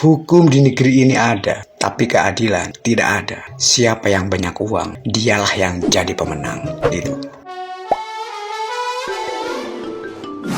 Hukum di negeri ini ada, tapi keadilan tidak ada. Siapa yang banyak uang, dialah yang jadi pemenang. Gitu.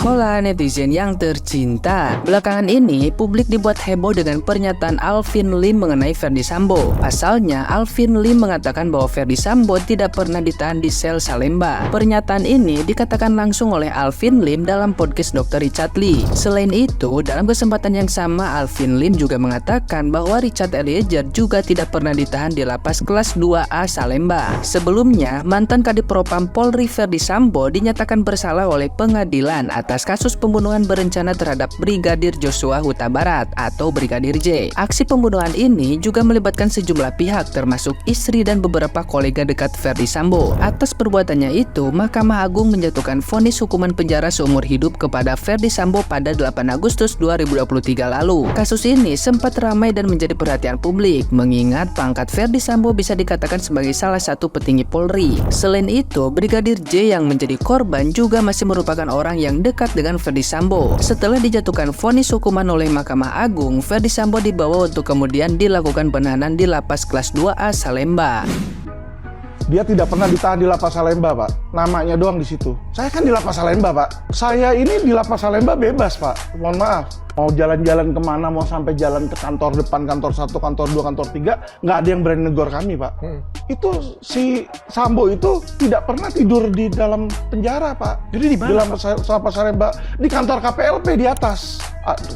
Hola netizen yang tercinta. Belakangan ini publik dibuat heboh dengan pernyataan Alvin Lim mengenai Ferdy Sambo. Pasalnya Alvin Lim mengatakan bahwa Ferdy Sambo tidak pernah ditahan di sel Salemba. Pernyataan ini dikatakan langsung oleh Alvin Lim dalam podcast Dr. Richard Lee. Selain itu, dalam kesempatan yang sama Alvin Lim juga mengatakan bahwa Richard Eliezer juga tidak pernah ditahan di lapas kelas 2A Salemba. Sebelumnya, mantan Kadipropam Polri Ferdy Sambo dinyatakan bersalah oleh pengadilan atas kasus pembunuhan berencana terhadap Brigadir Joshua Huta Barat atau Brigadir J. Aksi pembunuhan ini juga melibatkan sejumlah pihak termasuk istri dan beberapa kolega dekat Ferdy Sambo. Atas perbuatannya itu, Mahkamah Agung menjatuhkan vonis hukuman penjara seumur hidup kepada Ferdy Sambo pada 8 Agustus 2023 lalu. Kasus ini sempat ramai dan menjadi perhatian publik mengingat pangkat Ferdy Sambo bisa dikatakan sebagai salah satu petinggi Polri. Selain itu, Brigadir J yang menjadi korban juga masih merupakan orang yang dekat dengan Ferdy Sambo. Setelah dijatuhkan vonis hukuman oleh Mahkamah Agung, Ferdy Sambo dibawa untuk kemudian dilakukan penahanan di lapas kelas 2A Salemba. Dia tidak pernah ditahan di lapas Salemba, Pak. Namanya doang di situ. Saya kan di lapas Salemba, Pak. Saya ini di lapas Salemba bebas, Pak. Mohon maaf. Mau jalan-jalan kemana, mau sampai jalan ke kantor depan, kantor 1, kantor 2, kantor 3, nggak ada yang berani negor kami, Pak. Itu si Sambo itu tidak pernah tidur di dalam penjara, Pak. Jadi di mana? Di lapas Salemba, di kantor KPLP di atas.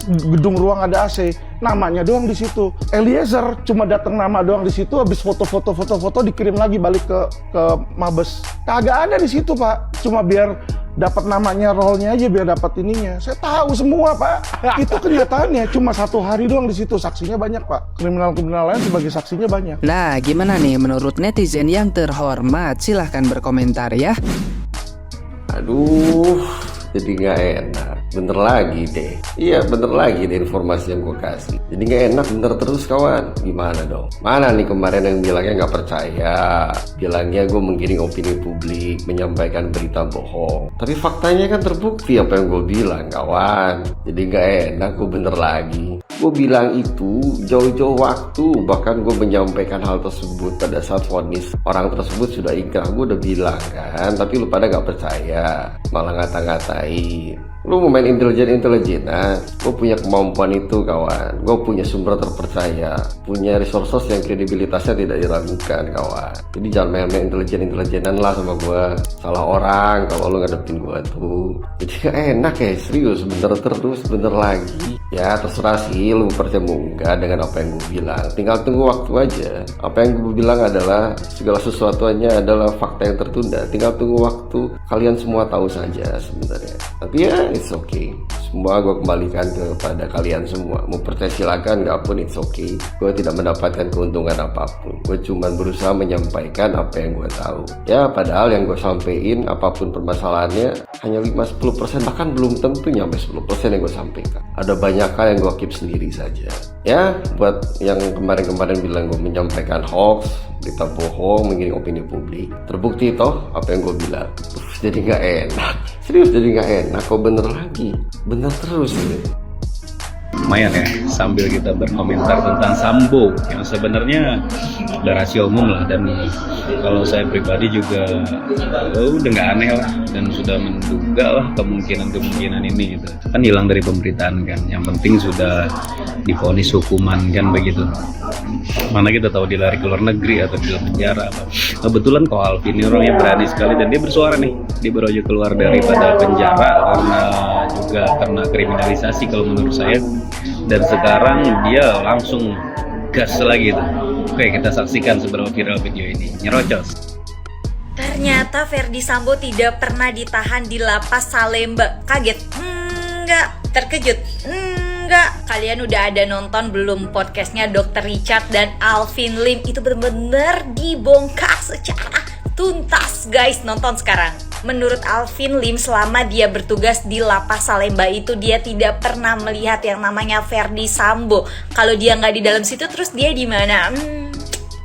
Gedung ruang ada AC. Namanya doang di situ. Eliezer cuma datang nama doang di situ, habis foto dikirim lagi balik ke Mabes. Kagak ada di situ, Pak. Cuma biar dapat namanya, role-nya aja, biar dapat ininya. Saya tahu semua, Pak. Itu kenyataannya cuma 1 hari doang di situ. Saksinya banyak, Pak. Kriminal-kriminal lain sebagai saksinya banyak. Nah, gimana nih menurut netizen yang terhormat? Silahkan berkomentar ya. Aduh, jadi nggak enak. Bener lagi deh. Iya, bener lagi deh informasi yang gue kasih. Jadi nggak enak, bener terus kawan. Gimana dong? Mana nih kemarin yang bilangnya nggak percaya, bilangnya gue menggiring opini publik, menyampaikan berita bohong. Tapi faktanya kan terbukti apa yang gue bilang, kawan. Jadi nggak enak, gue bener lagi. Gue bilang itu jauh-jauh waktu, bahkan gue menyampaikan hal tersebut pada saat vonis orang tersebut sudah ingkrah. Gue udah bilang kan, tapi lu pada nggak percaya, malah ngata-ngatain. Lu mau main intelijen-intelijenan, gue punya kemampuan itu kawan. Gue punya sumber terpercaya, punya resources yang kredibilitasnya tidak diragukan kawan. Jadi jangan main-main intelijen-intelijenan lah sama gue. Salah orang kalau lu ngadepin gue tuh. Jadi gak enak ya, serius, bener terus, bener lagi. Ya terserah sih lu percaya mau enggak dengan apa yang gue bilang. Tinggal tunggu waktu aja. Apa yang gue bilang adalah segala sesuatunya adalah fakta yang tertunda. Tinggal tunggu waktu, kalian semua tahu saja sebenarnya. Tapi ya it's okay. Semua gue kembalikan kepada kalian semua. Mau percaya silakan, nggak pun it's okay. Gue tidak mendapatkan keuntungan apapun. Gue cuma berusaha menyampaikan apa yang gue tahu. Ya padahal yang gue sampaikan, apapun permasalahannya, hanya 5-10%, bahkan belum tentu nyampe 10% yang gue sampaikan. Ada banyak hal yang gue keep sendiri saja. Ya buat yang kemarin-kemarin bilang gue menyampaikan hoax, berita bohong, menggiring opini publik, terbukti toh apa yang gue bilang. Jadi nggak enak, serius, jadi nggak enak. Kok bener lagi, bener terus gitu. Lumayan ya, sambil kita berkomentar tentang Sambo yang sebenarnya udah rahasia umum lah, dan kalau saya pribadi juga udah nggak aneh lah, dan sudah menduga lah kemungkinan ini gitu. Kan hilang dari pemberitaan kan, yang penting sudah divonis hukuman kan begitu. Mana kita tahu dia lari ke luar negeri atau di dalam penjara apa. Kebetulan kok Alvin ini orangnya berani sekali, dan dia bersuara nih, dia baru aja keluar daripada penjara karena kriminalisasi kalau menurut saya, dan sekarang dia langsung gas lagi tuh. Oke, kita saksikan seberapa viral video ini. Nyerocos. Ternyata Ferdy Sambo tidak pernah ditahan di lapas Salemba. Kaget? Enggak. Terkejut? Enggak. Kalian udah ada nonton belum podcastnya Dr. Richard dan Alvin Lim? Itu bener-bener dibongkar secara tuntas, guys. Nonton sekarang. Menurut Alvin Lim, selama dia bertugas di lapas Salemba itu, dia tidak pernah melihat yang namanya Ferdy Sambo. Kalau dia nggak di dalam situ, terus dia di mana?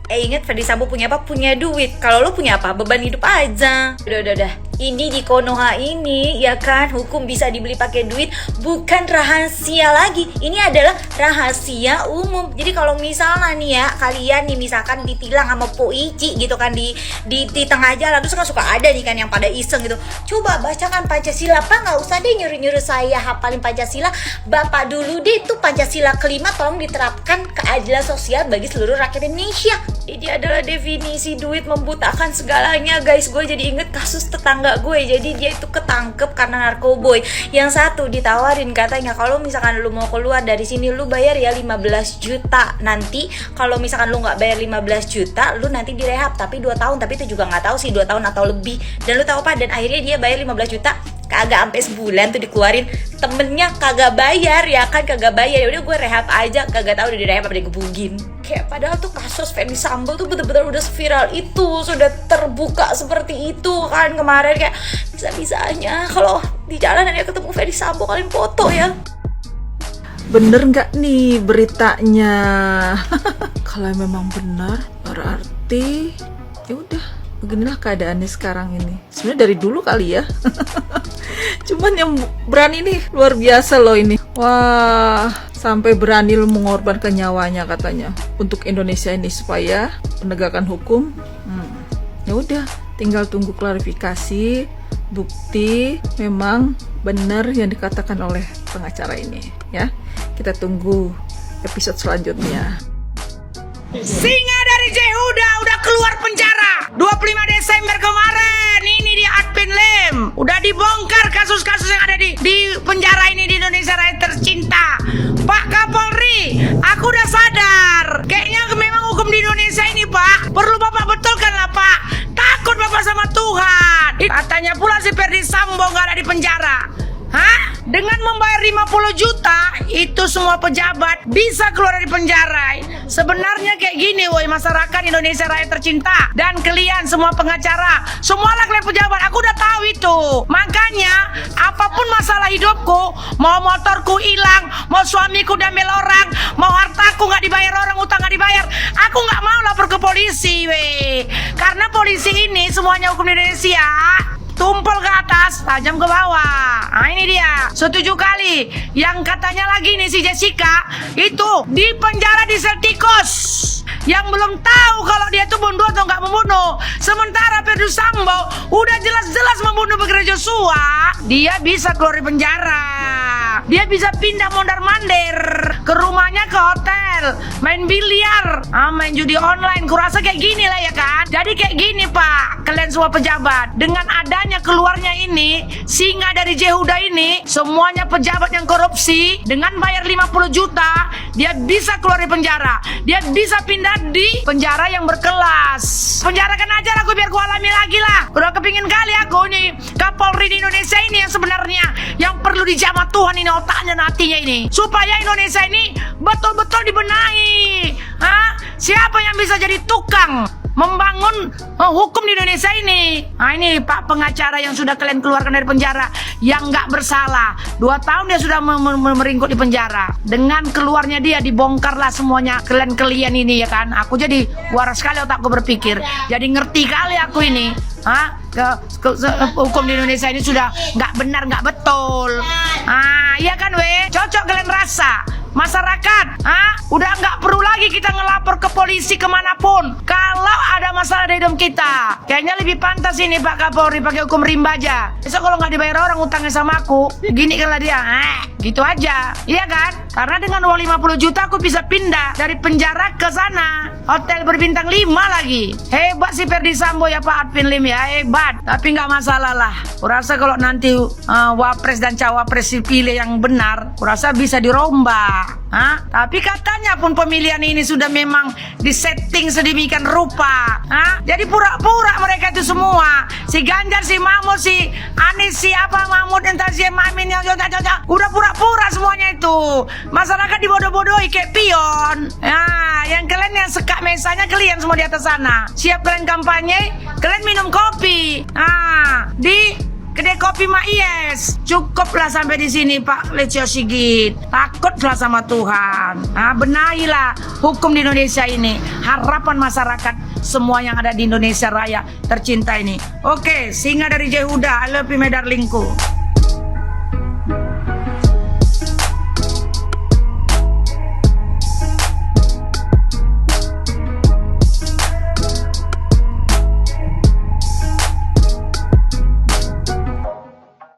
Ingat Ferdy Sambo punya apa? Punya duit. Kalau lo punya apa? Beban hidup aja. Udah. Ini di Konoha ini ya kan, hukum bisa dibeli pakai duit, bukan rahasia lagi. Ini adalah rahasia umum. Jadi kalau misalnya nih ya, kalian nih misalkan ditilang sama Poichi gitu kan di tengah jalan, terus suka ada nih kan yang pada iseng gitu, coba bacakan Pancasila. Pak, nggak usah deh nyuruh saya hafalin Pancasila, Bapak dulu deh itu Pancasila kelima tolong diterapkan keadilan sosial bagi seluruh rakyat Indonesia. Ini adalah definisi duit membutakan segalanya guys. Gue jadi inget kasus tetangga gue, jadi dia itu ketangkep karena narkoboy. Yang satu ditawarin katanya, kalau misalkan lu mau keluar dari sini lu bayar ya 15 juta. Nanti kalau misalkan lu nggak bayar 15 juta lu nanti direhab tapi 2 tahun. Tapi itu juga nggak tahu sih 2 tahun atau lebih. Dan lu tahu apa? Dan akhirnya dia bayar 15 juta, kagak sampai sebulan tuh dikeluarin. Temennya kagak bayar ya kan, kagak bayar. Ya udah gue rehab aja, kagak tahu udah direhab apa digebugin. Kayak padahal tuh kasus Ferdi Sambo tuh bener-bener udah viral itu, sudah terbuka seperti itu kan kemarin. Kayak bisa-bisanya kalau di jalan ada ketemu Ferdi Sambo kalian foto ya. Bener nggak nih beritanya? Kalau memang benar berarti ya udah beginilah keadaannya sekarang ini. Sebenarnya dari dulu kali ya. Cuman yang berani nih luar biasa loh ini. Wah, sampai berani mengorbankan nyawanya katanya untuk Indonesia ini supaya penegakan hukum. Ya udah, tinggal tunggu klarifikasi, bukti memang benar yang dikatakan oleh pengacara ini ya. Kita tunggu episode selanjutnya. Singa dari Jehuda udah keluar penjara 25 Desember kemarin. Ini di Advin Lim udah dibongkar kasus-kasus yang ada di penjara ini di Indonesia Raya tercinta. Pak Kapolri, aku udah sadar kayaknya memang hukum di Indonesia ini Pak perlu Bapak betulkan lah Pak. Takut Bapak sama Tuhan. Katanya pula si Ferdi Sambo gak ada di penjara. Hah? Dengan membayar 50 juta itu semua pejabat bisa keluar dari penjara. Sebenarnya kayak gini woi masyarakat Indonesia Raya tercinta dan kalian semua pengacara, semualah kalian pejabat, aku udah tahu itu. Makanya apapun masalah hidupku, mau motorku hilang, mau suamiku diambil orang, mau hartaku gak dibayar orang, utang gak dibayar, aku gak mau lapor ke polisi weh. Karena polisi ini semuanya hukum di Indonesia tumpul ke atas, tajam ke bawah. Nah ini dia, setuju kali. Yang katanya lagi nih si Jessica itu di penjara di sel tikus, yang belum tahu kalau dia tuh membunuh atau nggak membunuh. Sementara Ferdi Sambo udah jelas-jelas membunuh Brigadir Joshua, dia bisa keluar dari penjara. Dia bisa pindah mondar-mandir ke rumahnya, ke hotel, main biliar, main judi online. Kurasa kayak gini lah ya kan. Jadi kayak gini Pak, kalian semua pejabat, dengan adanya keluarnya ini singa dari Jehuda ini, semuanya pejabat yang korupsi dengan bayar 50 juta, dia bisa keluar dari penjara. Dia bisa pindah di penjara yang berkelas. Penjarakan aja lah aku biar aku alami lagi lah. Udah kepingin kali aku nih Kapolri di Indonesia ini yang sebenarnya yang perlu dijamah Tuhan ini otaknya hatinya ini, supaya Indonesia ini betul-betul dibenahi. Siapa yang bisa jadi tukang membangun hukum di Indonesia ini? Nah ini Pak pengacara yang sudah kalian keluarkan dari penjara, yang nggak bersalah 2 tahun dia sudah meringkuk di penjara. Dengan keluarnya dia dibongkarlah semuanya kalian ini ya kan. Aku jadi waras sekali otakku berpikir, jadi ngerti kali aku ini. Hukum di Indonesia ini sudah nggak benar, nggak betul. Iya kan weh, cocok kalian rasa masyarakat, udah nggak perlu lagi kita ngelapor ke polisi kemanapun kalau ada masalah di hidup kita. Kayaknya lebih pantas ini Pak Kapolri pakai hukum rimba aja. Besok kalau nggak dibayar orang utangnya sama aku, gini kan lah dia, gitu aja, iya kan? Karena dengan uang 50 juta aku bisa pindah dari penjara ke sana, hotel berbintang 5 lagi. Hebat si Ferdi Sambo ya Pak Advin Lim ya, hebat. Tapi nggak masalah lah. Kurasa kalau nanti wapres dan cawapres dipilih yang benar, kurasa bisa dirombak. Tapi katanya pun pemilihan ini sudah memang disetting sedemikian rupa. Jadi pura-pura mereka itu semua, si Ganjar, si Mahmud, si Anies, siapa Mahmud, entah si Mamin, udah pura-pura semuanya itu. Masyarakat dibodoh-bodohi kayak pion. Yang kalian yang sekak mesanya kalian semua di atas sana. Siap kalian kampanye, kalian minum kopi. Di kedai kopi Mak Iyes. Cukuplah sampai di sini Pak Listio Sigit. Takutlah sama Tuhan. Benahilah hukum di Indonesia ini. Harapan masyarakat semua yang ada di Indonesia Raya tercinta ini. Oke, Singa dari Jehuda, I love you my darlingku.